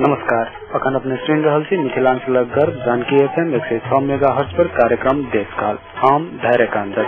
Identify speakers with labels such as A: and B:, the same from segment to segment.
A: नमस्कार, अखन अपने सुन रहल छी मिथिलांचल गर्व जानकी FM 106 मेगाहर्ट्ज पर कार्यक्रम देशकाल। हम धैर्यकांत।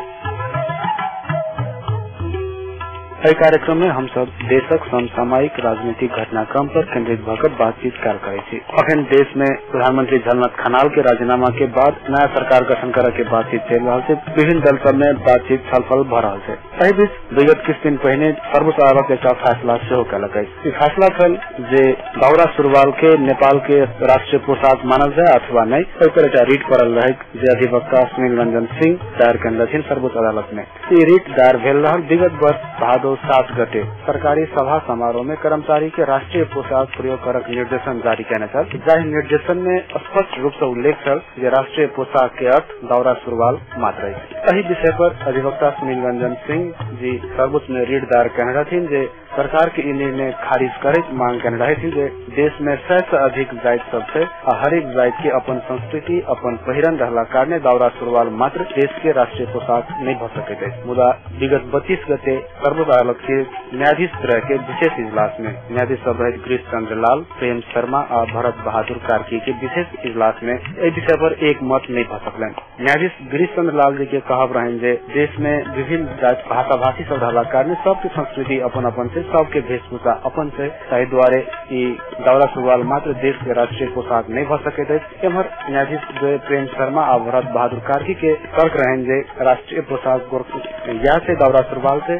A: एहि कार्यक्रम में हम सब देशक समसामयिक राजनीतिक घटनाक्रम पर केंद्रित भकर बातचीत करे छी। अखन देश में प्रधानमंत्री झलनाथ खनाल के राजीनामा के बाद नया सरकार गठन करे के बातचीत चल रहा है। विभिन्न दल सब में बातचीत छलफल भ रहा है। एहि बीच विगत किछ दिन पहिने सर्वोच्च अदालत एक फैसला सेहो कयलक अछि। फैसला छल जे दाउरा सुरवाल के नेपाल के राष्ट्रीय पोशाक मानल जाय अथवा नहीं, एहि पर एकटा रिट पड़ल रहे जे अधिवक्ता सुनील रंजन सिंह दायर कयलखिन सर्वोच्च अदालत में। ई रिट दायर भेल रहल विगत वर्ष भादो 7 गते सरकारी सभा समारोह में कर्मचारी के राष्ट्रीय पोशाक प्रयोग करक निर्देशन जारी कयने छल। जाहि निर्देशन में स्पष्ट रूप से उल्लेख छल जे राष्ट्रीय पोशाक के अर्थ दाउरा सुरवाल मात्र अछि। एहि विषय पर अधिवक्ता सुनील रंजन सिंह जी सर्वोच्च में रिट दायर कयने रहथिन जे सरकार के ई निर्णय खारिज करैत मांग कयने रहथिन जे देश में 100 से अधिक जाति सब छै आ हरेक जाति के अपन संस्कृति अपन पहिरन रहला कारणे दाउरा सुरवाल मात्र देश के राष्ट्रीय पोशाक नहीं भ सकैत अछि। मुदा विगत 32 गते सर्वोच्च अदालत के न्यायाधीश तरह के विशेष इजलास में न्यायाधीश सब रहे गिरीश चंद्र लाल, प्रेम शर्मा और भरत बहादुर कार्की के विशेष इजलास में एहि विषय पर एक मत नहीं भ सकलन। न्यायाधीश गिरीश चंद्र लाल जी के कहब रहन जे देश में विभिन्न जाति भाषा भाषी सब रहला कारणे सबके संस्कृति अपन अपन से, सबके वेशभूषा अपन से, ताहि द्वारे ई दाउरा सुरवाल मात्र देश के राष्ट्रीय पोशाक नहीं भ सकैत अछि। एम्हर न्यायाधीश प्रेम शर्मा और भरत बहादुर कार्की के तर्क रहन जे राष्ट्रीय पोशाक या से दाउरा सुरवाल से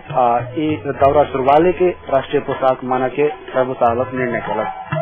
A: ई दाउरा सुरवाले के राष्ट्रीय पोशाक माना के सर्वोच्च अदालत निर्णय कयलक।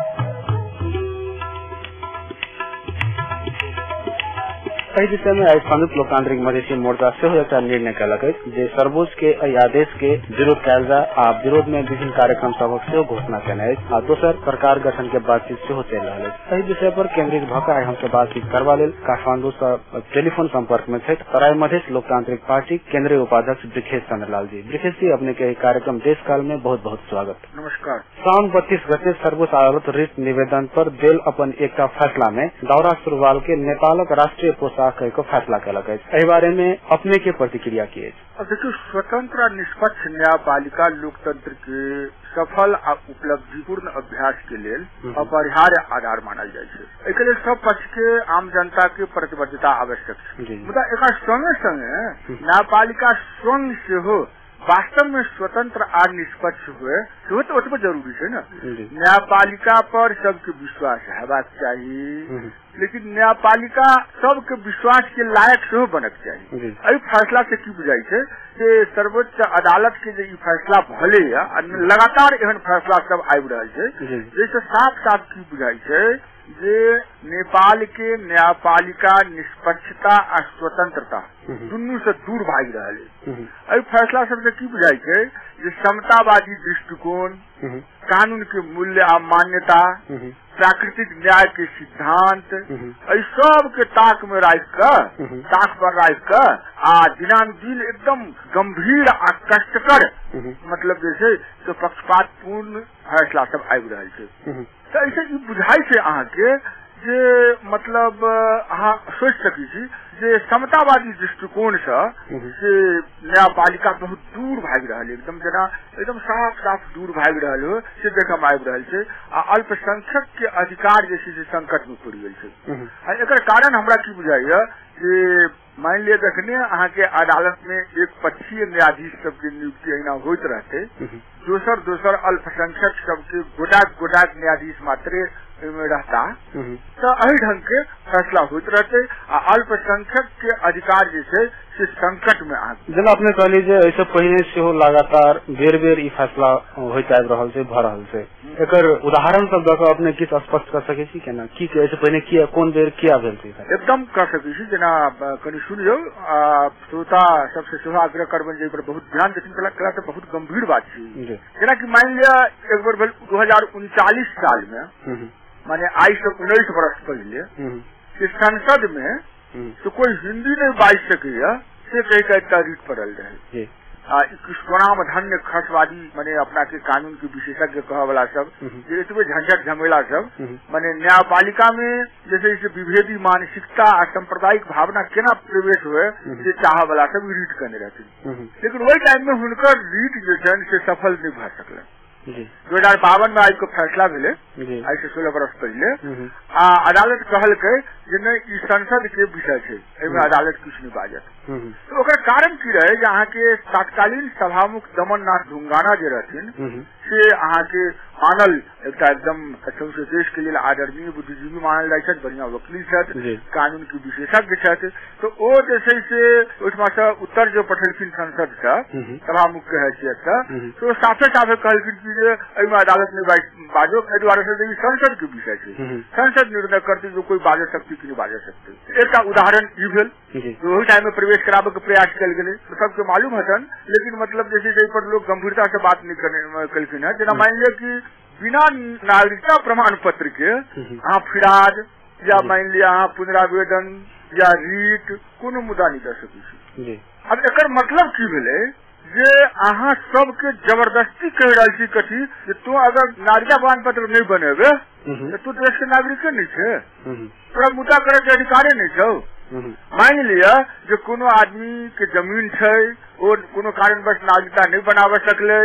A: एहि विषय में आज संयुक्त लोकतांत्रिक मधेसी मोर्चा से एक निर्णय कयलक अछि जे सर्वोच्च के एहि आदेश के विरोध कयल जाय आ विरोध में विभिन्न कार्यक्रम सबक सेहो घोषणा कयने अछि आ दोसर सरकार गठन के बातचीत सेहो चलि रहल अछि। एहि विषय पर केंद्रित भऽ कऽ हमसे बातचीत करबा लेल काठमांडू से टेलीफोन संपर्क में छथि तराई मधेश लोकतांत्रिक पार्टी केंद्रीय उपाध्यक्ष ब्रिखेश चंद्र लाल जी। ब्रिखेश जी, अपने के कार्यक्रम देशकाल में बहुत बहुत स्वागत।
B: नमस्कार।
A: साउन 32 गते सर्वोच्च अदालत रिट निवेदन पर देल अपन एकटा फैसला में दाउरा सुरवाल के नेपालक राष्ट्रीय पोशाक को फैसला कयलक अछि। एहि बारे में अपने के प्रतिक्रिया की अछि?
B: देखिए, स्वतंत्र और निष्पक्ष न्यायपालिका लोकतंत्र के सफल आ उपलब्धिपूर्ण अभ्यास के लेल अपरिहार्य आधार मानल जाय छै। एके लेल सब पक्ष के आम जनता के प्रतिबद्धता आवश्यक छै। मुदा एकर संगे संगे न्यायपालिका स्वयं सेहो वास्तव में स्वतंत्र और निष्पक्ष हुए तो ओतबे जरूरी है ना। न्यायपालिका पर सबके विश्वास हेबाक चाहिए, लेकिन न्यायपालिका सबके विश्वास के लायक सेहो बनक चाहिए। एहि फैसला से की बुझाई छै जे सर्वोच्च अदालत के जे फैसला भले लगातार एहन फैसला सब आबि रहल छै, जैसे साफ साफ की बुझाई छै जे नेपाल के न्यायपालिका निष्पक्षता आ स्वतंत्रता दुनू से दूर भाग रहा है। एहि फैसला सबसे की बुझाई छै जे समतावादी दृष्टिकोण, कानून के मूल्य आ मान्यता, प्राकृतिक न्याय के सिद्धांत, एहि सब के ताक पर राख कर आ दिनानुदिन एकदम गंभीर आ कष्टकर मतलब जैसे तो पक्षपातपूर्ण फैसला सब आबि रहल छै। तो ऐसे ई बुझाई छै अहाँ के जे मतलब अहाँ सोच सकै छी जे समतावादी दृष्टिकोण से न्यायपालिका बहुत दूर भाग रहा है, एकदम साफ साफ दूर भाग रहा हो से देखम आबि रहल छै आ अल्पसंख्यक के अधिकार जे छै से संकट में पड़ि गेल छै। एकर कारण हमरा की बुझाइए जे मान लिया देखने अहाँ के अदालत में एक पक्षीय न्यायाधीश सबके नियुक्ति अहिना होइत रहते, दोसर अल्पसंख्यक सबके गोटाक न्यायाधीश मात्रे में रहता तो एहि ढंग के फैसला होइत रहते आ अल्पसंख्यक के अधिकार जे छै से संकट में आ
A: जेना अपने कहली जे ऐसे पहिने सेहो लगातार बेर बेर ई फैसला होइत आबि रहल छै, भ रहल छै। एकर उदाहरण सब दऽ कऽ अपने किछु स्पष्ट कर सकै छी केना की ऐसे पहिने किया कोन बेर किया भेल छै?
B: एकदम कर सकै छी। जेना कनि सुनियौ, श्रोता सबसे सेहो आग्रह करबनि जे पर बहुत ध्यान देथिन, कला तो बहुत गंभीर बात छै। जेना कि मान लिया एक बार भेल 2039 साल में, माने आज से 19 वर्ष पहले संसद में तो कोई हिंदी नहीं बाज सके से कह एकटा रिट पड़ल रहे। स्वनाम धन्य खसवादी माने अपना के कानून के विशेषज्ञ कह वाला सब एतबे झंझट झमेला सब माने न्यायपालिका में जैसे विभेदी मानसिकता आ सांप्रदायिक भावना केना प्रवेश हुए से चाह वाला सब रीट करने रहते। लेकिन वही टाइम में हुनकर रीट जो से सफल नहीं भ सकल। 2052 में आज को फैसला मिले आज से 16 बरस पहले अदालत कहल के ई संसद के विषय है, अदालत कुछ नहीं बाजत। तो ओकर कारण की रहे जहाँ के तत्कालीन सभामुख दमन नाथ धुंगाना जे रहथिन से अहाँ के मानल एकदम देश के लिए आदरणीय बुद्धिजीवी मानल जाए, बढ़िया वकील छथि, कानून की विशेषज्ञ छथि। तो ओ जैसे से से उत्तर जो पठलखिन संसद से सभामुख के हैसियत से, तो साफे साफे कहलखिन कि अदालत में बाजो द्वारा से संसद के विषय है, संसद निर्णय करती जो कोई बाजे सकती कि नहीं बाजे सकती। एक उदाहरण ई भेल वही टाइम में प्रवेश करावे के प्रयास कल गए, तो सबके मालूम हतन, लेकिन मतलब जैसे पर लोग गंभीरता से बात नहीं कलखिन है। जना मान लिया कि बिना नागरिकता प्रमाण पत्र के अहाँ फिराद या मान लिया अहाँ पुनरावेदन या रीट कोनो मुद्दा नहीं कर सकी। अब एक मतलब की भेले जे अहाँ सबके जबरदस्ती कह रहा छी कथी कि तू अगर नागरिकता प्रमाण पत्र नहीं बनेबे तो तू देश के नागरिक नहीं छे, तोरा मुद्दा करे के अधिकार नहीं छौ। मान लिया जो कोनो आदमी के जमीन है और कोनो कारणवश नागरिकता नहीं बनावे सकले,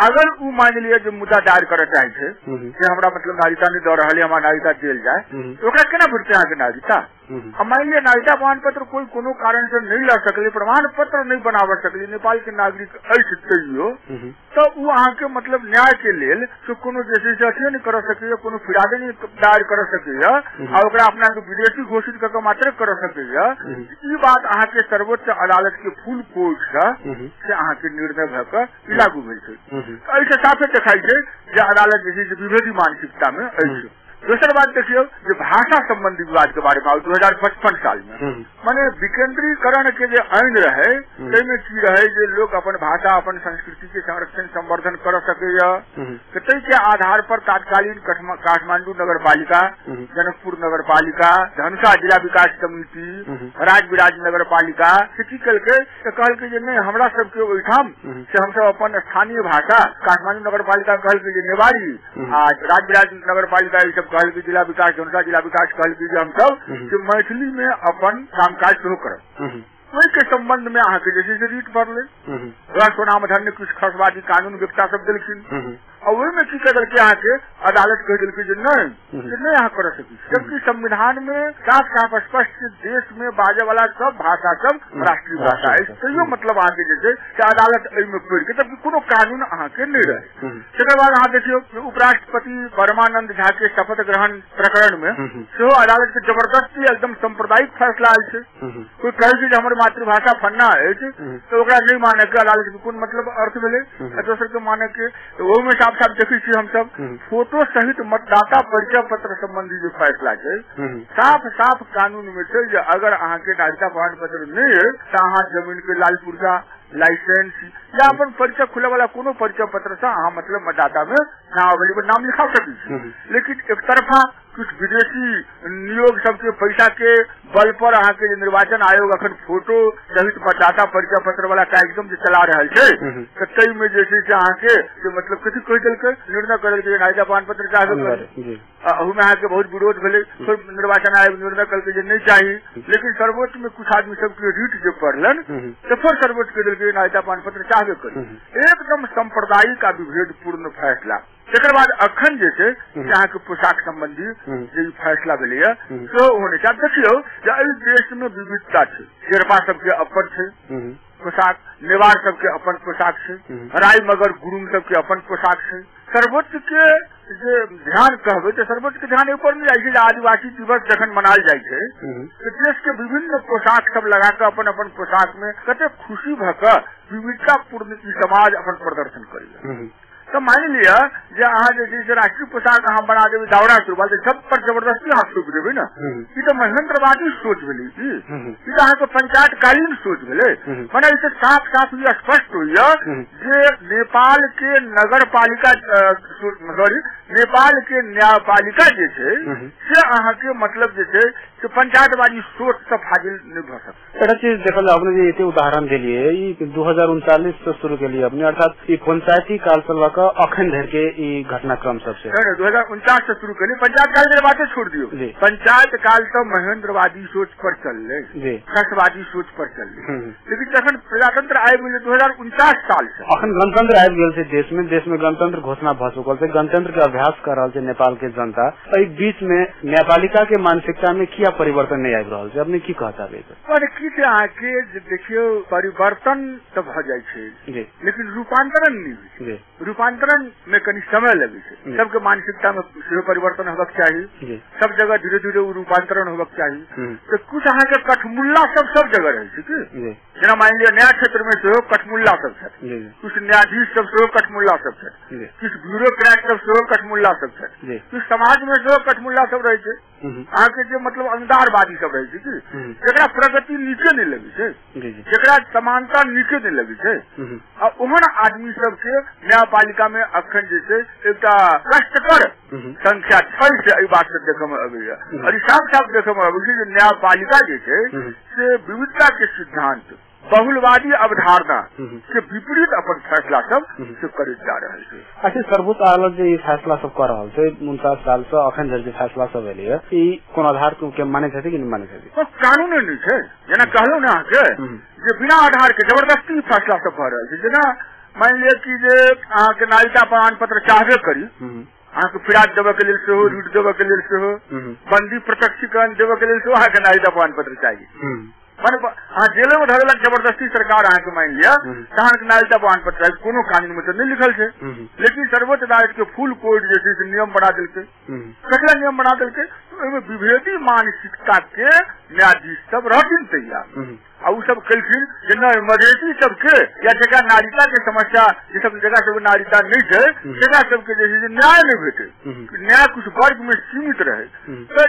B: अगर वो मान लिया जो मुद्दा दायर करे चाहे थे कि हमरा मतलब नागरिकता नहीं दे रहा है, हमारा नागरिकता जेल जाए, तो ओकरा केना भेटते अहाँ के नागरिकता। अब मान लिया नागरिकता प्रमाण पत्र कोई कोनो कारण से नहीं ला सकले, प्रमाण पत्र नहीं बनावे सकले, नेपाल के नागरिक ऐसे तैयो, तो वो अहाँ के मतलब न्याय के लेल तो कोनो जैसे अथी नहीं कर सके, कोनो फिरादे नहीं दायर कर सके, और अपना विदेशी घोषित करके मात्र कर सके। ई बात अहाँ के सर्वोच्च अदालत के फुल कोर्ट से अहाँ के निर्णय भर लागू भेल छै। ऐसे साफे देखाई छै जे अदालत जैसे विभेदी मानसिकता में ऐसे। दूसरी बात देखियो जो भाषा संबंधी विवाद के बारे में 2055 साल में माने विकेंद्रीकरण के जो आइन रहे में की रहे जो लोग अपन भाषा अपन संस्कृति के संरक्षण संवर्धन कर सके, के आधार पर तत्कालीन काठमांडू नगर पालिका, जनकपुर नगर पालिका, धनुषा जिला विकास समिति, राजविराज नगर पालिका से की कल के कहल के नहीं हमरा सबके ओहिठाम से हम सब अपन स्थानीय भाषा काठमांडू नगर पालिका कहल के नेवाड़ी, राजविराज नगर पालिका सब कहल की जिला विकास, धनुषा जिला विकास कहल की हम सब मैथिली में अपन कामकाज शुरू करब। वही के संबंध में अहाँ के जैसे रीट भर ले सोनाम धन्य कुछ खसवादी कानून व्यवस्था सब दिलखिन, और वही में की कर के अहाँ के अदालत कह दिल कि नहीं यहाँ कर सकी, जबकि संविधान में साफ साफ स्पष्ट देश में बाजे वाला सब भाषा सब राष्ट्रीय भाषा है। तो मतलब अहाँ के जैसे अदालत में पढ़ के तब कोनो कानून अहाँ के नहीं रहे। तक बाद अहाँ देखियो उपराष्ट्रपति परमानंद झा के शपथ ग्रहण प्रकरण में सेहो अदालत के जबरदस्ती एकदम सांप्रदायिक फैसला आयल छै। कोई कहे हमारे मातृभाषा फन्ना है तो नहीं माने के अदालत के कोन मतलब अर्थ मिले, दोसर के माने के वो में साफ साफ देखी हम सब फोटो सहित मतदाता परिचय पत्र संबंधी जो फैसला है साफ साफ कानून में है जे अगर अहाँ के नागरिकता प्रमाण पत्र नहीं है तो अहाँ जमीन के लाल पुर्जा लाइसेंस या अपन परिचय खुले वाला कोनो परिचय पत्र से अहाँ मतलब मतदाता में नाम लिखा सकी। लेकिन एक तरफा कुछ विदेशी नियोग सबके पैसा के बल पर अहाँ के निर्वाचन आयोग अखन फोटो सहित मतदाता परिचय पत्र वाला कार्यक्रम जो चला रहा है कई में जैसे अहाँ के मतलब कथी कह दिल निर्णय कर नागरिकता प्रमाण पत्र चाहे में अहाँ के बहुत विरोध भेले, निर्वाचन आयोग निर्णय करके नहीं चाहिए, लेकिन सर्वोच्च में कुछ आदमी सबके रीट जो पढ़लन तो फिर सर्वोच्च के दिल के नागरिकता प्रमाण पत्र चाहे कर। एकदम सांप्रदायिक आ विभेदपूर्ण फैसला। एक बाद अखन जैसे यहाँ के पोशाक संबंधी जो फैसला मिले तो होने चाहिए। देखियो देश में विविधता है, शेरपा सबके अपन है पोशाक, नेवार सबके अपन पोशाक है, राय मगर गुरुंग सबके अपन पोशाक है। सर्वोच्च के जे ध्यान कहबे तो सर्वोच्च के ध्यान ऊपर नहीं जाए। आदिवासी दिवस जखन मनाल जाए तो देश के विभिन्न पोशाक सब लगा कर अपन अपन पोशाक में कते खुशी भक विविधता पूर्ण समाज अपन प्रदर्शन करेगा। तो मान लिया जे अहाँ जैसे राष्ट्रीय पोशाक अहाँ बना देवे दावड़ा शुरुआत सब पर जबरदस्ती हाथ थोप देवे ना, ये तो महेंद्रवादी सोच भेली थी, ये तो अहाँ पंचायतकालीन सोच भेले। मैंने इसे साफ साफ ये स्पष्ट हुई जे नेपाल के नगर पालिका नेपाल के न्यायपालिका जे छे से अहाँ के मतलब जे छे कि पंचायतवादी सोच से फाजिल नहीं भ सकते।
A: एटा चीज देखल अपने जे एते उदाहरण दिलिए ई 2039 से शुरू के लिए अपने अर्थात ई पंचायती काल से लक अखन धर के ई घटनाक्रम सबसे
B: 2049 से शुरू के लिए पंचायत काल के बातें छोड़ दियो। पंचायत काल तो महेंद्रवादी सोच पर चल रहे, राष्ट्रवादी सोच पर चल रहे, लेकिन जखन प्रजातंत्र आयोग मिले 2049 साल से
A: अखन गणतंत्र आबि गेल छै देश में गणतंत्र घोषणा भ चुकल छै, गणतंत्र के अभ्यास कर रहल छै नेपाल के जनता। एहि बीच में न्यायपालिका के मानसिकता में किया परिवर्तन नहीं आबि रहल छै, अपने की कहता
B: पर की छै आके देखियो परिवर्तन तो भ जाय छै लेकिन रूपांतरण नहीं है। रूपांतरण में कनी समय लगे छै, सबके मानसिकता में परिवर्तन होबक चाहिए, सब जगह धीरे धीरे रूपांतरण होबक चाहिए। तो कुछ अहाँ के कठमुल्ला सब जगह रहे छै कि जेना मान लिया न्याय क्षेत्र में सेहो कठमुल्ला सब छै, कुछ न्यायाधीश सब सेहो कठमुल्ला सब छै, कुछ ब्यूरोक्रेट सब सेहो कठमुल्ला सब छै, कुछ समाज में सेहो कठमुल्ला सब रहे छै। अहाँ के जे मतलब अंधारवादी सब रहे छै कि जेकरा प्रगति नीचे नहीं लगी छै, जेकरा समानता नीचे नहीं लगी छै, और ओहन आदमी सब के न्यायपालिका में अखन जे छै एकटा कष्टकर संख्या छै से एहि बात से देखे में अबैया। और साफ देखे में अबै छै जे न्यायपालिका जे छै से विविधता के सिद्धांत बहुलवादी अवधारणा के विपरीत अपन फैसला सब से करैत जा रहल छै।
A: अच्छा, सर्वोच्च अदालत जे फैसला सब कर रहल छै 49 साल से अखन धरि जे फैसला सब एलैया ई कोन आधार के माने छै कि नहीं माने छै?
B: कानून नहीं छै, जेना कहलहुँ ने अहाँके जे बिना आधार के जबरदस्ती फैसला सब भ रहल छै। जेना मान लिअ कि जे अहाँके नागरिकता प्रमाण पत्र चाहबे करी, अहाँके फिराद देवे के लेल सेहो, रूट देवे के लेल सेहो, बंदी प्रत्यक्षीकरण देवे के लेल सेहो अहाँके नागरिकता प्रमाण पत्र चाहिए। हाँ, जेल में धरेलक जबरदस्ती सरकार अहाँके मान लिया तहन नागरिकता प्रमाण पत्र कोनो कानून में तो नहीं लिखल छै, लेकिन सर्वोच्च अदालत के फुल कोर्ट जे छै से नियम बना देलकै। ककरा नियम बना देलकै? ओहिमे विभेदी मानसिकता के न्यायाधीश सब रहथिन तैयार आ उ सब कलखिन जे नहीं मधेसी सबके या जगह नागरिकता के समस्या जे सब जगह सब नागरिकता नहीं छै जगह सबके जे छै न्याय नहीं भेटे, न्याय कुछ वर्ग में सीमित रहे। तो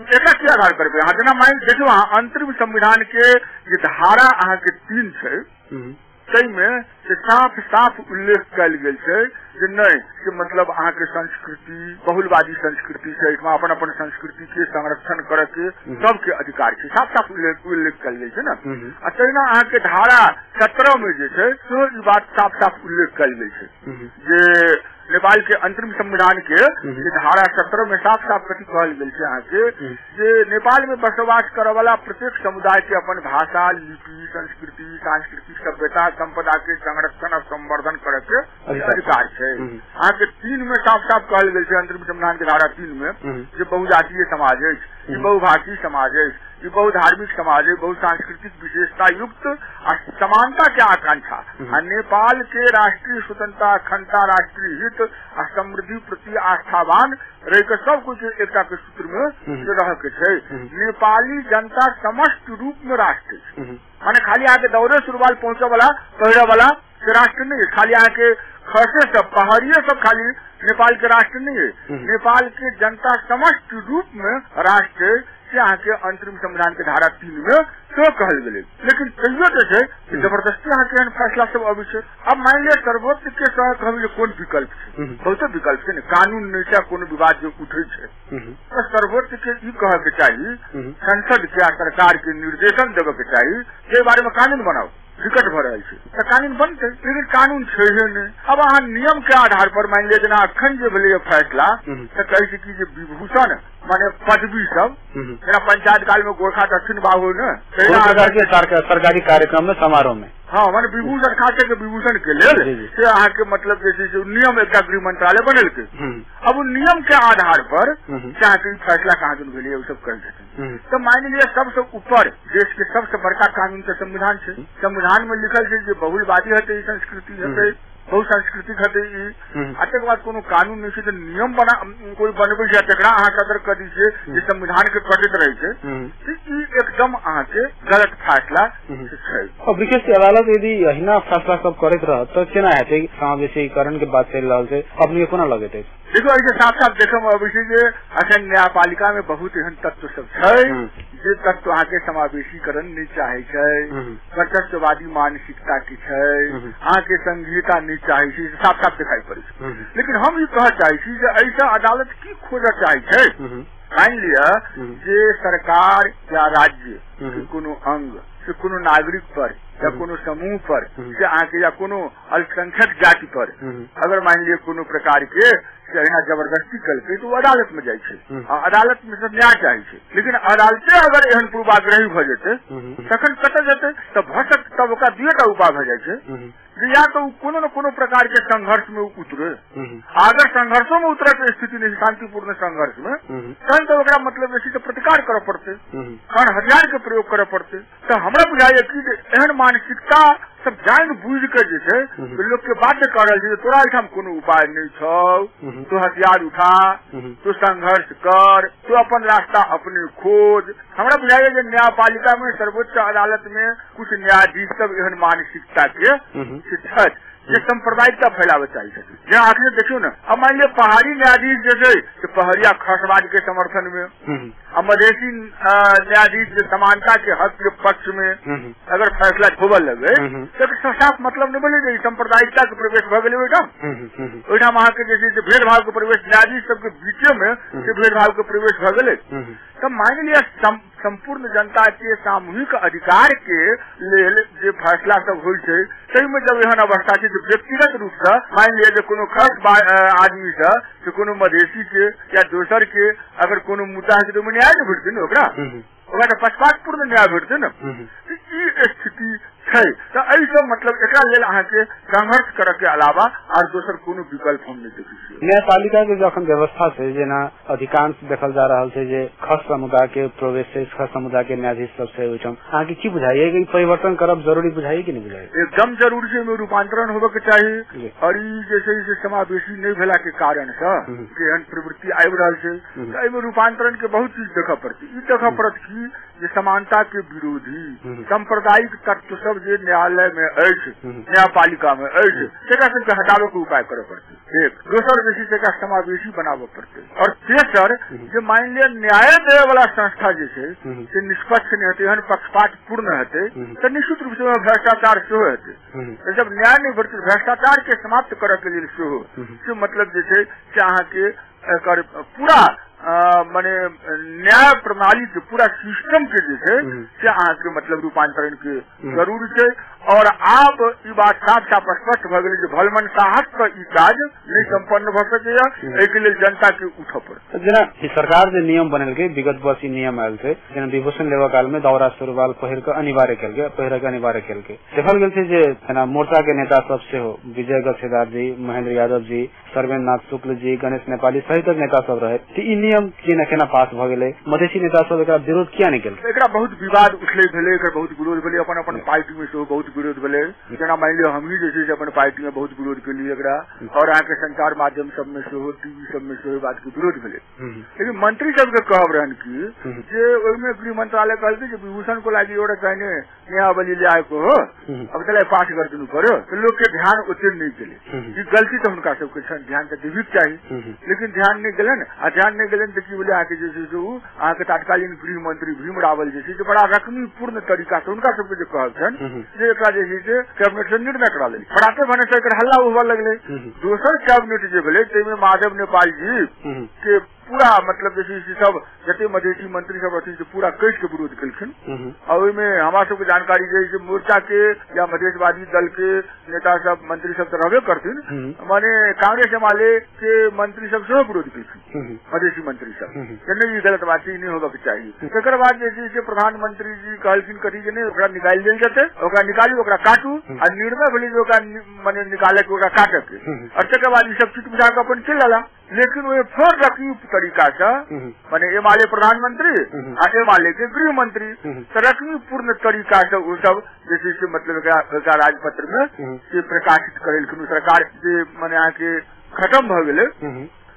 B: एकरा की आधार पर अहाँ जेना मान देखियो अहाँ अंतरिम संविधान के जे धारा अहाँ के 3 छै तै में से साफ उल्लेख कयल गेल छै जे नहीं कि मतलब अहाँ के संस्कृति बहुलवादी संस्कृति छै, अपन अपन संस्कृति के संरक्षण करे के सबके अधिकार छै, साफ उल्लेख कयल गेल छै ने। आ तहिना अहाँ के धारा 17 में जे छै सेहो ई बात साफ उल्लेख कयल गेल छै जे नेपाल के अंतरिम संविधान के धारा 17 में साफ कथी कहल गेल छै अहाँ के जे नेपाल में बसवास करे वाला प्रत्येक समुदाय के अपन भाषा, लिपि, संस्कृति, सांस्कृतिक सभ्यता, संपदा के संरक्षण और संवर्धन करे के अधिकार छै। अहाँ के 3 में साफ कहल गेल छै अंतरिम संविधान के धारा 3 में जे बहुजातीय समाज है, बहुभाषी समाज है, ये बहुधार्मिक समाज है, बहुसांस्कृतिक विशेषता युक्त समानता के आकांक्षा आ नेपाल के राष्ट्रीय स्वतंत्रता, अखंडता, राष्ट्रीय हित आ समृद्धि प्रति आस्थावान रह के सब कुछ एकता के सूत्र में रह के छै। नेपाली जनता समस्त रूप में राष्ट्र माने खाली आके दौरे सुरवाल पहुंचे वाला पहले वाला राष्ट्र नहीं है, खाली आके खसे सब पहाड़िये सब खाली नेपाल के राष्ट्र नहीं है। नेपाल के जनता समस्त रूप में राष्ट्र से अहाँ के अंतरिम संविधान के धारा 3 में तो कहल गेलै, लेकिन तैयो जे छै जबरदस्ती अहाँ के फैसला सब अबै छै। अब मान लिअ सर्वोच्च के सह कहबै कोन विकल्प छै, बहुते विकल्प छै ने, कानून नहीं छै, कोनो विवाद जो उठे छै तो सर्वोच्च के ई कहे के चाहिए संसद के सरकार के निर्देशन देवे के चाहिए जे बारे में कानून बनाओ, विकट भ रहल छै तो कानून बनते, लेकिन कानून छै नहीं। अब अहाँ नियम के आधार पर मान लिअ जेना अखन जे भेलै फैसला तो कहै छै कि जे विभूषण माने पदवी सब जेना पंचायत काल में गोरखा दक्षिण बाबू ने सरकारी कार्यक्रम में समारोह में हाँ माने विभूषण खाते के विभूषण के लेल से अहाँ के मतलब जैसे नियम एक गृह मंत्रालय बनल के अब नियम के आधार पर चाहे कि फैसला कहाँ दिन भेलै वो सब कर देते। तो मान लिया सबसे ऊपर देश के सबसे बड़का कानून के संविधान है, संविधान में लिखल है जो बहुलवादी है संस्कृति है, बहुसांस्कृतिक हते के बाद कोनो कानून नहीं छै तो नियम बना कोई बनबै छै तकरा अहाँ कदर कर दी छै जे संविधान के कटैत रहे छै ई एकदम अहाँ के गलत फैसला छै।
A: और विशेष अदालत यदि अहिना फैसला सब करैत रहत तो केना हेतै? समावेशीकरण के बात चलि रहल छै, अपने कोना लगैत अछि?
B: देखो ऐसे साफ साफ देखो अभी जे अखन न्यायपालिका में बहुत एहन तत्व सब छै जे तत्व अहाँ के समावेशीकरण नहीं चाहे छै, कर्तव्यवादी मानसिकता की छै, अहाँ के संघीयता नहीं चाहे छै, साफ साफ दिखाई पड़े छै। लेकिन हम ये कह चाहे छी जे ऐसा अदालत की खोज चाहे छै। मान लिया जे सरकार या राज्य के कोनो अंग से कोनो नागरिक पर या कोनो समूह पर से आके या कोनो अल्पसंख्यक जाति पर अगर मान लिया कोनो प्रकार के जबरदस्ती करके तो अदालत में जाए छै, अदालत में सब न्याय चाहे छै। लेकिन अदालते अगर एहन पूर्वाग्रही भ जेते तखन कतऽ जेते तऽ भऽ सकत तब ओकरा दुएटा उपाय भऽ जाए छै जे या तो कोनो न कोनो प्रकार के संघर्ष में उतरे, अगर संघर्षों में उतरे के स्थिति नहीं शांतिपूर्ण संघर्ष में तहन तो ओकरा मतलब जैसे प्रतिकार करे पड़ते, कारण हथियार के प्रयोग करे पड़ते। तो हमरा बुझाइए कि एहन मानसिकता सब जान बुझ के जे छै लोग के बात कर रहल छै तोरा एहिठाम कोनो उपाय नहीं छौ, तो हथियार उठा, तो संघर्ष कर, तो अपन रास्ता अपने खोज। हमरा बुझाइए जे न्यायपालिका में सर्वोच्च अदालत में कुछ न्यायाधीश सब एहन मानसिकता के शिक्षक जे सांप्रदायिकता फैलावे चाहिए। जहाँ आखिर देखियो ना, अब मान लिया पहाड़ी न्यायाधीश जैसे तो पहरिया खसवाद के समर्थन में, अब मधेसी न्यायाधीश जो समानता के हक के पक्ष में अगर फैसला होबे लगे तो साफ मतलब नहीं बने सांप्रदायिकता के प्रवेश भ गए ओहिठाम अहाँ के जैसे भेदभाव के प्रवेश न्यायाधीश सबके बीचे में भेदभाव के प्रवेश भ गए। तब मान लिया संपूर्ण जनता के सामूहिक अधिकार के लेल जे फैसला सब होय छै तै में जब एहन अवस्था छै व्यक्तिगत रूप से मान लिया जे कोनो खास आदमी से कोनो मधेसी के या दोसर के अगर कोनो मुद्दा है तो न्याय नहीं भेटते न ओकरा पक्षपातपूर्ण न्याय भेटते न। ई स्थिति छै तो ऐसा मतलब एकरा लेल अहाँ के संघर्ष करे के अलावा और दोसर कोनो विकल्प हम नहीं देखै छी।
A: न्यायपालिका के जखन व्यवस्था छै जेना अधिकांश देखल जा रहल छै जे खस समुदाय के प्रवेश से खस समुदाय के न्यायाधीश सब से ओइठम अहाँ के की बुझाइए कि परिवर्तन करब जरूरी बुझाइए कि नहीं बुझाइए?
B: एकदम जरूरी छै, में रूपांतरण होबे के चाहिए। और ई जैसे समावेशी नहीं भेला के कारण से एहन प्रवृत्ति आबि रहल छै एहि में रूपांतरण के बहुत चीज देखा पड़ती। ई देखा पड़त कि जे समानता के विरोधी सांप्रदायिक तत्व सब जे न्यायालय में अछि, न्यायपालिका में अछि, तेकरा सबके हटावे के उपाय करे पड़ते। एक दोसर बेसी तेकरा समावेशी बनावे पड़ते। और तेसर जे मान लिया न्याय देवे वाला संस्था जे छै से निष्पक्ष नहीं हेतै, एहन पक्षपात पूर्ण हेतै तो निश्चित रूप से भ्रष्टाचार सेहो हेतै। जब न्याय नहीं भेटतै भ्रष्टाचार के समाप्त करे के लेल सेहो से मतलब जे छै से अहाँ के एकर पूरा माने न्याय प्रणाली के पूरा सिस्टम के जे छै से अहाँ के मतलब रूपांतरण के जरूरी छै। और आब ई बात साफ साफ स्पष्ट भ गेलै जे भलमन साहस का ई काज नहीं संपन्न भ सकैया, एहि लेल जनता के उठऽ पड़त।
A: जेना सरकार जे नियम बनेलकै विगत वर्ष नियम आयल छै जेना विभूषण लेवा काल में दौरा सुरवाल पहिर के अनिवार्य केलकै देखल गेल छै जे जेना मोर्चा के नेता सब से हो विजय गच्छेदार जी, महेंद्र यादव जी, सर्वेन्द्र नाथ शुक्ल जी, गणेश नेपाली सहित नेता सब रहे ई नियम केना पास भ गेलै, मधेसी नेता सब एकरा विरोध किया नहीं केलकै?
B: एकरा बहुत विवाद उठले भेलै, एकर बहुत विरोध भेलै, अपन पार्टी में सेहो बहुत विरोध भेलै। जेना मान लियो हमही जे छै से अपन पार्टी में बहुत विरोध केलियै एकरा, और अहाँ के संचार माध्यम सब में सेहो टीवी सब में सेहो बात के विरोध भेलै। लेकिन मंत्री सब के कहब रहन कि जे ओहिमे गृह मंत्रालय कहलकै जे विभूषण को लागी ओरा कहने नियावली ले आए को हो अब तले पाठ कर दुनु करो तो लोग के ध्यान उचित नहीं गेलै। ई गलती तो हुनका सब के छन, ध्यान तऽ देबी चाहिए लेकिन ध्यान नहीं गेलन। आ ध्यान नहीं गेलन तऽ की बोले आके जे छै से अहाँ के तत्कालीन गृह मंत्री भीम रावल जे छै से बड़ा रकमी पूर्ण तरीका से हुनका सबके जे कहल छन जे एकरा जे छै से कैबिनेट से निर्णय करा लेली, फटाके भने से एकर हल्ला हुआ लगले। दोसर कैबिनेट जे भेलै ताहिमे माधव नेपाल जी के पूरा मतलब जैसे सब जते मधेसी मंत्री सब रहथिन से पूरा कैस के विरोध केलखिन। और ओहिमे हमरा सबके जानकारी जे मोर्चा के या मधेशवादी दल के नेता सब मंत्री सब तो रहबे करथिन, माने कांग्रेस एमाले के मंत्री सब सेहो विरोध केलखिन मधेसी मंत्री सब, नहीं गलत बात नहीं होगा के चाहिए। तकर बाद जे प्रधानमंत्री जी कहलखिन कथी जे नहीं ओकरा निकाल देल जेतै, ओकरा निकालू ओकरा काटू आ निर्णय भेलै जे ओकरा माने निकाले के ओकरा काटे के। और तकर बाद ई सब चीज बुझा के अपन चल आला। लेकिन वो फिर रकमी तरीका से माने एमाले प्रधानमंत्री आ एमाले के गृह मंत्री रकमी पूर्ण तरीका से वो सब जैसे से मतलब राजपत्र में से प्रकाशित करेलखिन। सरकार से माने यहाँ के खत्म भ गेलै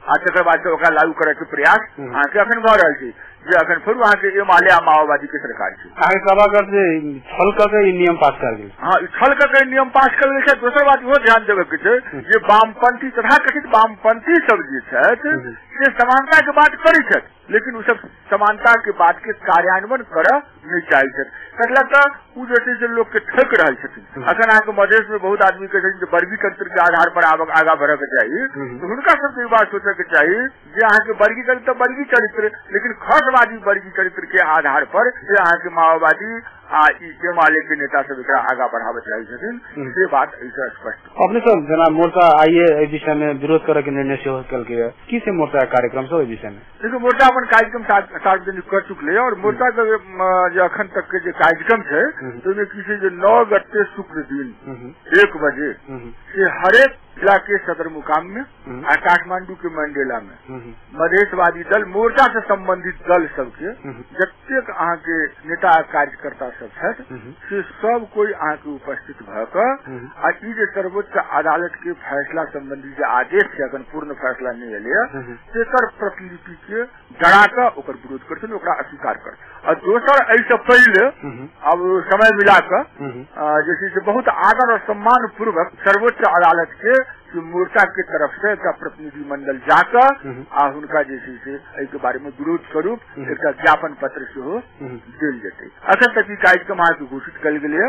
B: आ तकर बाद से ओकरा लागू करे के प्रयास अहाँ के अखन भ रहल छै जे अखन फिर वहाँ के माले माओवादी के सरकार छै।
A: अहाँ सभागार से छल के नियम पास कर गेल।
B: हाँ, छल के नियम पास कर गेल छै। दोसर बात इहो ध्यान देवे के छै जे वामपंथी तथा कथित वामपंथी सब जे छथि से समानता के बात करै छथि, लेकिन उ सब समानता के बात के कार्यान्वयन करऽ नहीं चाहे छथि। मतलब उ जे छै से लोग के ठक रहल छथिन। अखन अहाँ के मधेश में बहुत आदमी के वर्गीकरण के आधार पर आगा बढ़े के चाहिए, तो हुनका सबके बात सोचे के चाहिए जे अहाँ के वर्गीकरण तो वर्गी चरित्र, लेकिन खसवादी वर्गी चरित्र के आधार पर जे अहाँ के माओवादी माले के नेता सब एकरा आगा बढ़ावे चाहे छथिन, से बात ऐसा स्पष्ट।
A: अपने सब जना मोर्चा आइए विषय में विरोध करे के निर्णय से कल के की से मोर्चा कार्यक्रम सब विषय में
B: देखो मोर्चा अपन कार्यक्रम सार्वजनिक कर चुकले और मोर्चा के अखन तक के कार्यक्रम है तो किसी 9 गते शुक्र दिन 1 बजे से हरेक जिला के सदर मुकाम में और काठमांडू के मंडेला में मधेशवादी दल मोर्चा से संबंधित दल सबके जतेक अहाँ के नेता कार्यकर्ता सब से सब कोई अहाँ के उपस्थित भऽ सर्वोच्च अदालत के फैसला संबंधी जो आदेश है अखन पूर्ण फैसला नहीं एले तेकर प्रतिलिपि के डरा के ओकर विरोध करते ओकरा अस्वीकार कर। और दोसर ऐसे पहले अब समय मिला कर जैसे बहुत आदर और सम्मान पूर्वक सर्वोच्च अदालत के मोर्चा के तरफ से एक प्रतिनिधि मंडल जाकर उनका जैसे के बारे में विरोध स्वरूप एक ज्ञापन पत्र से हो दिल जेते। अखन तक कार्यक्रम अहाँ के घोषित कल गए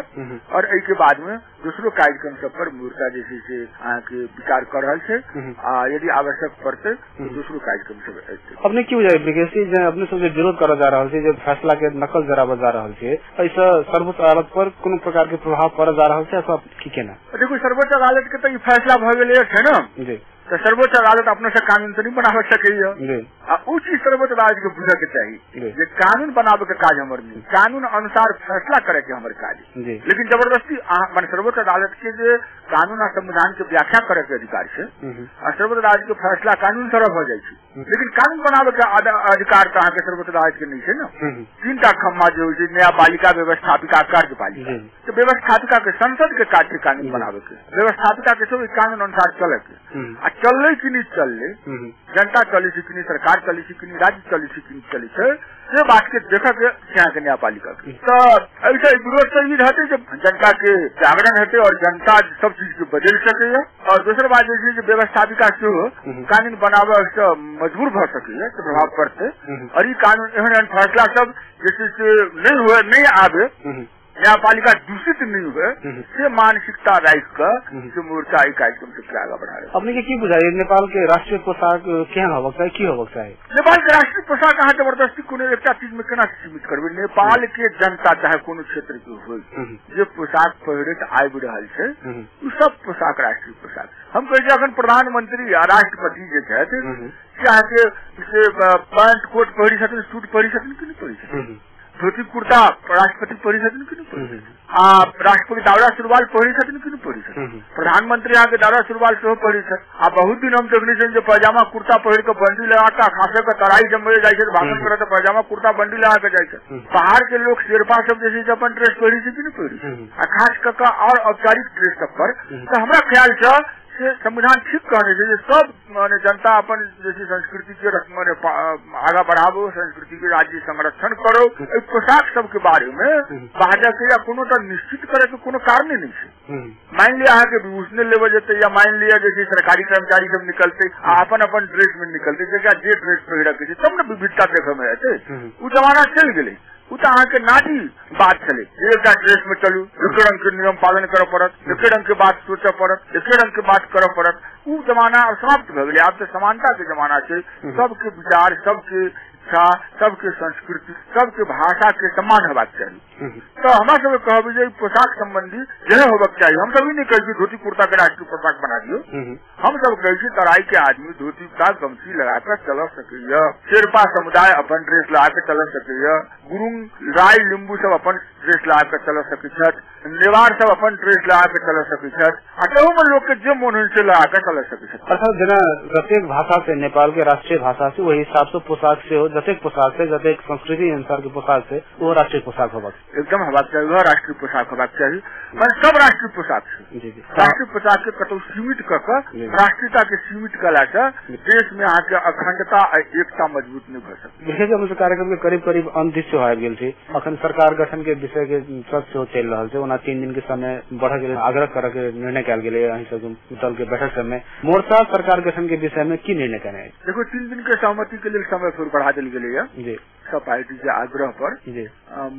B: और के बाद में दूसरो कार्यक्रम सब पर मोर्चा जैसे अहाँ के विचार कर रहा है, यदि आवश्यक पड़ते तो दूसरो कार्यक्रम सब।
A: अपने की वजह ब्रिगेड अपने सब विरोध कर जा रहा है फैसला के नकल जराब जा रहा है, ऐसा सर्वोच्च अदालत पर कोनो प्रकार के प्रभाव पड़ जा रहा है की केना?
B: देखो सर्वोच्च अदालत के तो फैसला भ गेल है ना जी, तो सर्वोच्च अदालत अपने से कानून तो नहीं बना सके। उस सर्वोच्च अदालत के बुझे के चाहिए जे कानून बनावे के काज हमर नहीं, कानून अनुसार फैसला करे के हमर काज, लेकिन जबरदस्ती मान सर्वोच्च अदालत के जे कानून और संविधान के व्याख्या करे के अधिकार है और सर्वोच्च अदालत के फैसला कानून तरफ हो जाए, लेकिन कानून बनावे के अधिकार तो अहाँ सर्वोच्च अदालत के नहीं है ना। 3टा खम्मा जो न्यायपालिका, व्यवस्थापिका, कार्यपालिका, तो व्यवस्थापिका के संसद के कार्य कानून बनावे के, व्यवस्थापिका के सब कानून अनुसार चले के चल कि नहीं चलले, जनता चली कि नहीं, सरकार चली कि नहीं, राज्य चली कि नहीं चली से बात के देखा के यहाँ के न्यायपालिका तो ऐसा विरोध से ही रहते जब जनता के जागरण रहते और जनता सब चीज के बदल सके। और दूसरी बात जैसे व्यवस्थापिका से कानून बनावे मजबूर भ सके तो प्रभाव पड़ते और ये कानून एहन फैसला सब जैसे नहीं हुए नहीं आवे, न्यायपालिका दूषित नहीं हुए से मानसिकता राइट का मोर्चा कार्यक्रम से आगे बढ़ा रहे।
A: अपने की बुझाई नेपाल के राष्ट्रीय पोशाक क्या होबक चाही, की होबक चाही?
B: नेपाल के राष्ट्रीय पोशाक अहाँ जबरदस्ती कोनो एकटा चीज में केना सीमित करबे? नेपाल के जनता चाहे कोनो क्षेत्र के हो जे पोशाक पहिरैत आबि रहल छै उ सब पोशाक राष्ट्रीय पोशाक। हम कहै छी अखन प्रधानमंत्री आ राष्ट्रपति जे छथि चाहे से पैंट कोट पहिरी छथिन, सूट पहिरी छथिन कि नहीं पहिरी छथिन, धोती कुर्ता राष्ट्रपति पहिरी छथिन कि नहीं पहिरी छथिन, राष्ट्रपति दावरा सुरवाल पहिरी छथिन कि नहीं पहिरी छथिन, प्रधानमंत्री यहाँ के दावरा सुरवाल सेहो पहिरी छथि। बहुत दिन हम देखने जो पैजामा कुर्ता पहिर के बंडी लगा खासे के तराई जमवे जाए भाषण करे तो पैजामा कुर्ता बंडी लगा के जाए। बाहर के लोग शेरपा सब जैसे अपन ड्रेस पहिरी कि नहीं पहिरी, खास करके और औपचारिक ड्रेस सब पर तो हमारा ख्याल से संविधान ठीक कहने चाहिए सब माने जनता अपन जैसी संस्कृति के माने आगा बढ़ावो, संस्कृति के राज्य संरक्षण करो। पोशाक सब के बारे में बाजा के या कोनो तो निश्चित करे के कोनो कारण नहीं है। मान लिया है कि विभूषण लेवे जते या मान लिया जैसे सरकारी कर्मचारी सब निकलते अपन अपन ड्रेस में निकलते जे ड्रेस पहिरा के तब न विविधता देखे में आते, वो जमाना चल गए। वो तो अहाँ के नाटी बात चले एक ड्रेस में चलू, एक रंग के नियम पालन करे पड़त, एक रंग के बात सोचे पड़त, एक रंग के बात करे पड़त, वो जमाना अब समाप्त हो गया। अब तो समानता के जमाना है, सबके विचार, सबके इच्छा, सबके संस्कृति, सबके भाषा के सम्मान होगा चाहिए। तो हमारा सब कहब जे पोशाक संबंधी यह होबक चाहिए। हम सभी नहीं कही धोती कुर्ता के राष्ट्रीय पोशाक बना दियो, हम सब कही तराई के आदमी धोती कुर्ता गमछी लगाकर चल सके, शेरपा समुदाय अपन ड्रेस लगा के चल सके, गुरुंग राय लिंबू सब अपन ड्रेस लगा कर चल सके, नेवार सब अपन ड्रेस लगा के चल सके, अटहू में लोग के जो मन से लगा कर चल सके।
A: अर्थात जना प्रत्येक भाषा से नेपाल के राष्ट्रीय भाषा से वही हिसाब से पोशाक से हो, जतेक पोशाक से जतेक संस्कृति अनुसार के पोशाक से वो राष्ट्रीय पोशाक होगा
B: एकदम होबाक चाहिए, वह राष्ट्रीय पोशाक होबाक चाहिए। मैं सब राष्ट्रीय पोशाक से राष्ट्रीय पोशाक के कतौ सीमित कर राष्ट्रीयता के सीमित कला से देश में यहाँ के अखंडता एकता मजबूत नहीं भर सकती।
A: विशेष रूप से कार्यक्रम के करीब करीब अंत दिशा हो गेल थी। अखन सरकार गठन के विषय के चर्चा चल रहा है। ओना 3 दिन के समय बढ़ा के आग्रह कर के निर्णय कल गए। अहीं सब दल के बैठक में मोर्चा सरकार गठन के विषय में की निर्णय करे? देखो
B: 3 दिन के सहमति के लिए समय फिर बढ़ा दिल गए जी सब पार्टी के आग्रह पर जी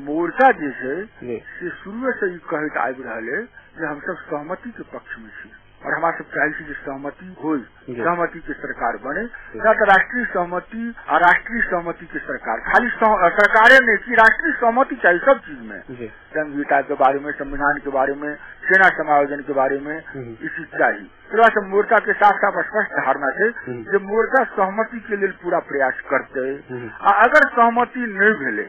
B: मोर्चा जैसे शुरू से कहते आबि रहा है हम सब सहमति के पक्ष में छी और हमारे सब चाहिए कि सहमति हो, सहमति की सरकार बने। राष्ट्रीय सहमति और राष्ट्रीय सहमति की सरकार खाली सरकारें नहीं की राष्ट्रीय सहमति चाहिए सब चीज में, संहिता के बारे में, संविधान के बारे में, सेना समायोजन के बारे में इसी चाहिए। फिर मोर्चा के साथ साथ स्पष्ट धारणा थे जो मोर्चा सहमति के लिए पूरा प्रयास करते। अगर सहमति नहीं भेले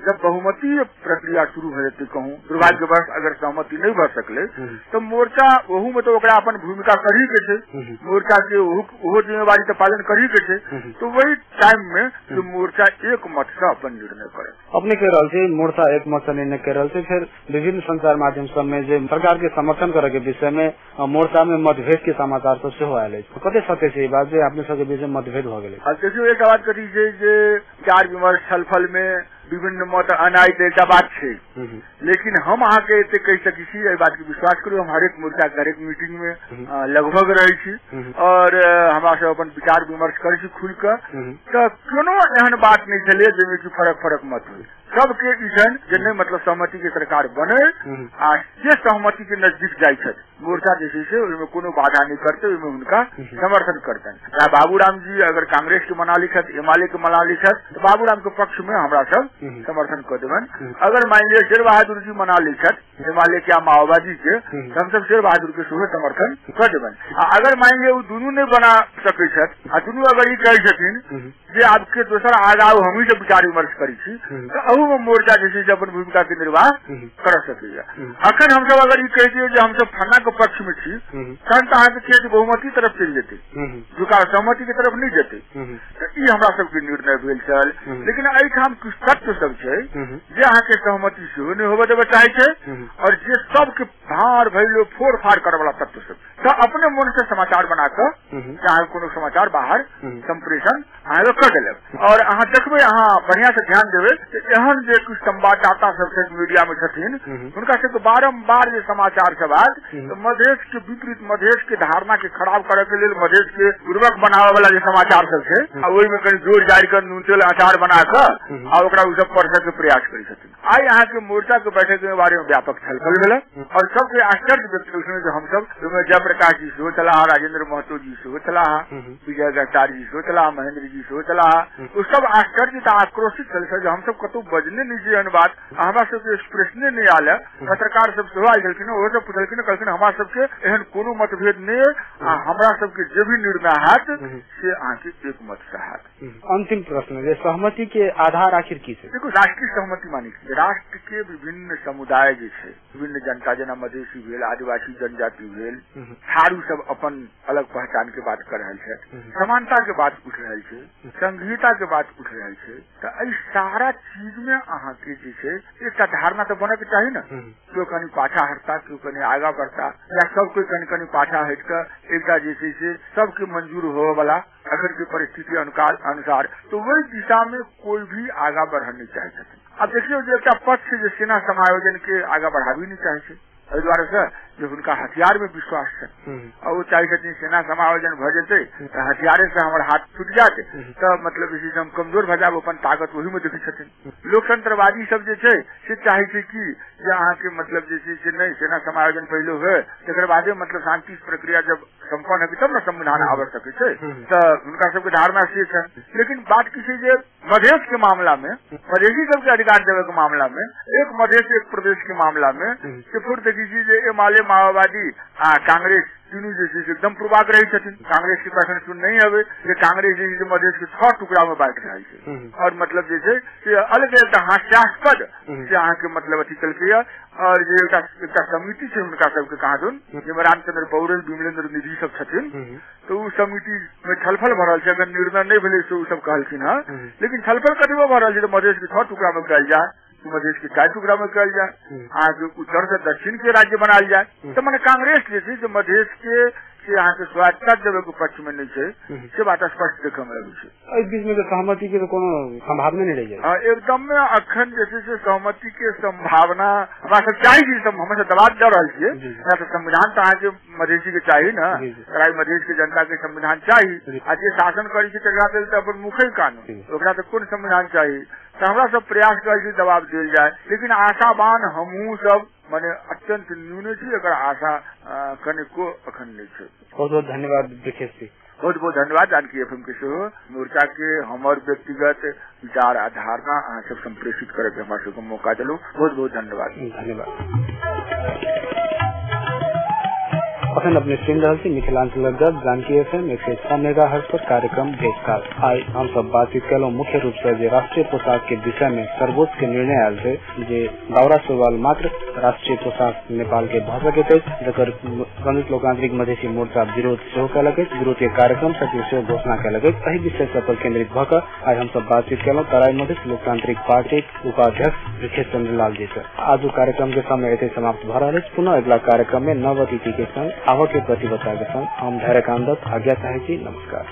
B: जब बहुमतीय प्रक्रिया शुरू हो जाती कहूँ दुर्भाग्यवश अगर सहमति नहीं भर सकले तो मोर्चा वहू में तो अपन भूमिका कर ही के थे, मोर्चा के वो जिम्मेवारी तो पालन कर ही के थे। तो वही टाइम में जो मोर्चा एक मत से अपन निर्णय करे
A: अपने कह रहा थे मोर्चा एक मत से निर्णय कर रहे थे। फिर विभिन्न संचार माध्यम सब में जो सरकार के समर्थन करे के विषय में मोर्चा में मतभेद के समाचार तो सेहो आयल कते सत्य से बात जे अपने सबके बीच में मतभेद हो गए?
B: देखियो एक बात करी जे विचार विमर्श छलफल में विभिन्न मत अनाई एकटा बात है, लेकिन हम अहाँ के कह सकी छी बात के विश्वास करू हम हरेक मोर्चा के हरेक मीटिंग में लगभग रही छी और हमरा सब अपन विचार विमर्श करे छी खुल कर। तो कोनो एहन बात नहीं चले जिसमें की फरक मत हो। सबके इजन जिन्हें मतलब सहमति की सरकार बने आ जे सहमति के नजदीक जाए मोर्चा जैसे से उनमें कोनो बाधा नहीं करते, उनमें उनका समर्थन करते हैं। बाबूराम जी अगर कांग्रेस के मना लिखत एमआलए के मना लिखत तो बाबूराम के पक्ष में हमरा सब समर्थन कर देवन। अगर मान लिया शेर बहादुर जी मना लिखत एमआलए के माओवादी के तो हम सब शेर बहादुर के सुबह समर्थन कर देवन। अगर मान लिया वो दोनों नहीं बना सके दोनों अगर ये कही छथिन जे आपके दोसर आगाव हम ही जब विचार विमर्श करी तो अहू में मोर्चा जैसे अपन भूमिका के निर्वाह कर सके। अखन हम सब अगर ये कह दिए हम सब फन्ना के पक्ष में छी तहन तो अहाँ के बहुमती तरफ चल जेते झुकाव सहमति की तरफ नहीं जेते। तो ये हमरा सबके निर्णय भेल छल। लेकिन एहिठाम कुछ तत्व सब छै जे अहाँ के सहमति सेहो नहीं होबे देबे चाहे छै और जे सबके भार भैलो फोड़ फाड़ करे वाला तत्व सब तो अपने मन से समाचार बनाकर चाहे कोनो समाचार बाहर संप्रेषण अहाँ कर देलक। और अहाँ देखबे अहाँ बढ़िया से ध्यान देवे एहन जे कुछ संवाददाता सब मीडिया में छथिन उनका से बारम्बार जे समाचार सब आयल तो मधेश के विपरीत मधेश के धारणा के खराब करे के लिए मधेश के पूर्वक बनावे वाला जो समाचार सब है वही में कहीं जोर जारी कर नून तेल अचार बनाकर और सब पढ़ने के प्रयास करी छथिन। आई यहाँ के मोर्चा के बैठक के बारे में व्यापक छलफल भेल और सबके आश्चर्य व्यक्त जो हम सब जयप्रकाश जी सेहो चला, राजेंद्र महतो जी सेहो चला, विजय गहतार जी सेहो चला, महेंद्र जी सेहो चला। वो सब आश्चर्य आक्रोशित चल जो हम सब कतौ बजने नहीं एहन बात हमारा सबके एक्सप्रेशने नहीं आल। पत्रकार सब सेहो आयल छलखिन वो सब पूछलखिन कहलखिन हमारा सबके एहन कोनो मतभेद नहीं हमरा सबके जो भी निर्णय हैत से आके एक मत से हैत।
A: अंतिम प्रश्न जे सहमति के आधार आखिर की है?
B: देखो राष्ट्रीय सहमति मानी राष्ट्र के विभिन्न समुदाय जे छै विभिन्न जनता जना मधेसी भेल, आदिवासी जनजाति भेल, थारू सब अपन अलग पहचान के बात कर रहे छै, समानता के बात उठ रहे छै, संघीयता के बात उठ रहे छै। तो एहि सारा चीज में अहाँ के जे छै एक धारणा तो बने के चाहिए ना। क्यों कहीं पाछा हटता क्यों कहीं आगा बढ़ता या सब कोई कहीं पाछा हट कर एक जैसे से सबके मंजूर हो वाला अगर की परिस्थिति अनुसार तो वही दिशा में कोई भी आगा बढ़ने चाहिए। अब देखिए जो एक पक्ष जो सेना समायोजन के आगा बढ़ा भी नहीं चाहिए एहि द्वारा से जो उनका हथियार में विश्वास है और वो चाहे सेना समायोजन भ जेते तो हथियारे से हमारे हाथ छूट जाते तो मतलब इसी से हम कमजोर भ जाब अपन ताकत वही में देखे छथिन। लोकतंत्रवादी सब जे छै से चाहे कि जे अहाँ के मतलब जैसे नहीं सेना समायोजन पहले हुए तकर बादे मतलब शांति प्रक्रिया जब संपन्न है तब न संविधान आवर सके छै तो उनका सबके धारणा से है। लेकिन बात किसी जे मधेश के मामला में मधेसी सबके अधिकार देवे के मामला में एक मधेश एक प्रदेश के मामला में फिर देखिए जे एमआलए माओवादी कांग्रेस तीनों जैसे एकदम पूर्वाग्रही छथिन। कांग्रेस की पैसन सुन नहीं हवे कि कांग्रेस जैसे मधेश के 6 टुकड़ा में बांट रहा है और मतलब जैसे अलग अलग हास्यास्पद से अहाँ के मतलब अथी कल और जो एक समिति से उनका सबके कहा दुन रामचंद्र पौडेल विमलेंद्र निधि सब छथिन तो उस समिति में छलफल भरल है। अगर निर्णय नहीं भेले तो सब कहलखिन लेकिन छलफल कतबो भरल है तो मधेश के 6 टुकड़ा में कल जाए मधेश के 4 टुकड़ा में कल जाए आगे उत्तर से दक्षिण के राज्य बनाल जाए। तो मैंने कांग्रेस जैसे जो मधेश के के यहाँ के स्वायत्ता देवे के पक्ष में नहीं है, से बात स्पष्ट देखे में लगी है।
A: इस बीच में सहमति की तो कोनो संभावना नहीं रही है।
B: एकदम में अखन जैसे से सहमति के संभावना हमारा सब चाहिए, हमें दबाव दे रहा है। संविधान तो अहाँ के मधेसी के चाहिए ना, तराई मधेश के जनता के संविधान चाहिए। आज ये शासन करी तो अपन मुखे कानून तो कौन संविधान चाहिए, तो हमारा सब प्रयास कर दबाव दिल जाए। लेकिन आशावान हमू सब माने अत्यंत न्यून थी, अगर आशा करने को अखन नहीं है।
A: बहुत बहुत धन्यवाद ब्रिजेश जी।
B: बहुत बहुत धन्यवाद जानकी एफएम के सेहो मोर्चा के हमार व्यक्तिगत विचार आधारणा अहाँ सब संप्रेषित करे के हमारे सबको मौका दिलो। बहुत बहुत धन्यवाद। अखन अपने सुन रहा थी मिथिलांचल जानकी एफएम 106 मेगाहर्ट्ज पर कार्यक्रम देशकाल। आज हम सब बातचीत कलो मुख्य रूप से जे राष्ट्रीय पोशाक के विषय में सर्वोच्च के निर्णय आयल थे, जे दौरा सोवाल मात्र राष्ट्रीय पोशाक नेपाल के भ सके थे, जकर संयुक्त लोकतांत्रिक मधेसी मोर्चा विरोध सेहो कलक। विरोध के कार्यक्रम सचिव से घोषणा कलक। एही विषय पर केंद्रित भकर आज हम सब बातचीत कलो तराई मधेश लोकतांत्रिक पार्टी उपाध्यक्ष ब्रिजेश चंद्र लाल जी से। आज कार्यक्रम के समय एते समाप्त भ रहा है। पुनः अगला कार्यक्रम में नव अतिथि के संग आवक के प्रतिबद्धता के संग हम धैर्यकांत दत्त आज्ञा चाहे छी। नमस्कार।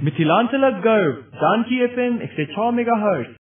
C: मिथिलांचल गर्व जानकी एफएम 106 मेगाहर्ट्ज।